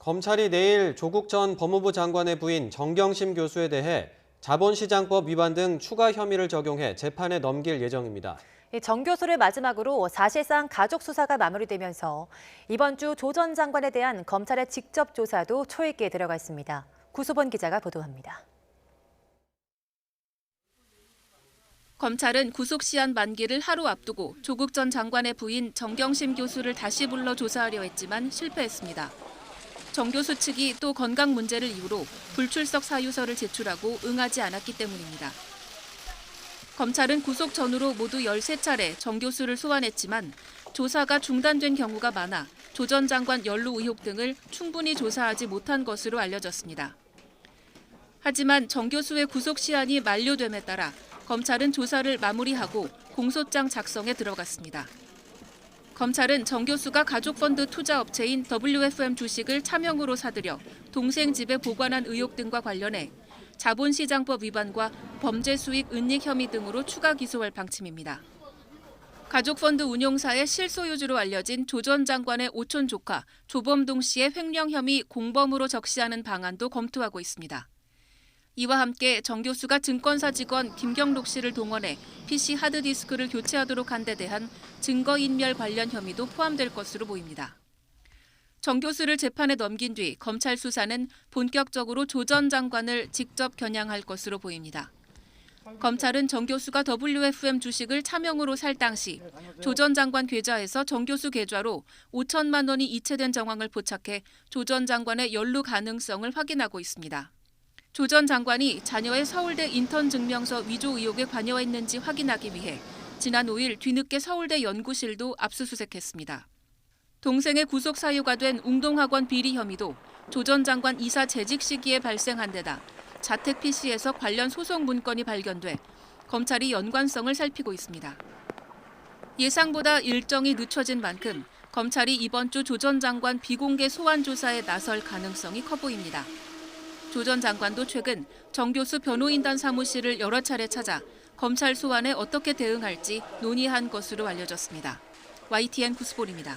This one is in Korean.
검찰이 내일 조국 전 법무부 장관의 부인 정경심 교수에 대해 자본시장법 위반 등 추가 혐의를 적용해 재판에 넘길 예정입니다. 정 교수를 마지막으로 사실상 가족 수사가 마무리되면서 이번 주 조 전 장관에 대한 검찰의 직접 조사도 초읽기에 들어가 있습니다. 구수본 기자가 보도합니다. 검찰은 구속시한 만기를 하루 앞두고 조국 전 장관의 부인 정경심 교수를 다시 불러 조사하려 했지만 실패했습니다. 정 교수 측이 또 건강 문제를 이유로 불출석 사유서를 제출하고 응하지 않았기 때문입니다. 검찰은 구속 전후로 모두 13차례 정 교수를 소환했지만 조사가 중단된 경우가 많아 조 전 장관 연루 의혹 등을 충분히 조사하지 못한 것으로 알려졌습니다. 하지만 정 교수의 구속 시한이 만료됨에 따라 검찰은 조사를 마무리하고 공소장 작성에 들어갔습니다. 검찰은 정 교수가 가족펀드 투자업체인 WFM 주식을 차명으로 사들여 동생 집에 보관한 의혹 등과 관련해 자본시장법 위반과 범죄수익 은닉 혐의 등으로 추가 기소할 방침입니다. 가족펀드 운용사의 실소유주로 알려진 조 전 장관의 오촌 조카 조범동 씨의 횡령 혐의 공범으로 적시하는 방안도 검토하고 있습니다. 이와 함께 정 교수가 증권사 직원 김경록 씨를 동원해 PC 하드디스크를 교체하도록 한 데 대한 증거인멸 관련 혐의도 포함될 것으로 보입니다. 정 교수를 재판에 넘긴 뒤 검찰 수사는 본격적으로 조 전 장관을 직접 겨냥할 것으로 보입니다. 검찰은 정 교수가 WFM 주식을 차명으로 살 당시 조 전 장관 계좌에서 정 교수 계좌로 5천만 원이 이체된 정황을 포착해 조 전 장관의 연루 가능성을 확인하고 있습니다. 조 전 장관이 자녀의 서울대 인턴 증명서 위조 의혹에 관여했는지 확인하기 위해 지난 5일 뒤늦게 서울대 연구실도 압수수색했습니다. 동생의 구속 사유가 된 웅동학원 비리 혐의도 조 전 장관 이사 재직 시기에 발생한 데다 자택 PC에서 관련 소송 문건이 발견돼 검찰이 연관성을 살피고 있습니다. 예상보다 일정이 늦춰진 만큼 검찰이 이번 주 조 전 장관 비공개 소환 조사에 나설 가능성이 커 보입니다. 조 전 장관도 최근 정 교수 변호인단 사무실을 여러 차례 찾아 검찰 소환에 어떻게 대응할지 논의한 것으로 알려졌습니다. YTN 구수본입니다.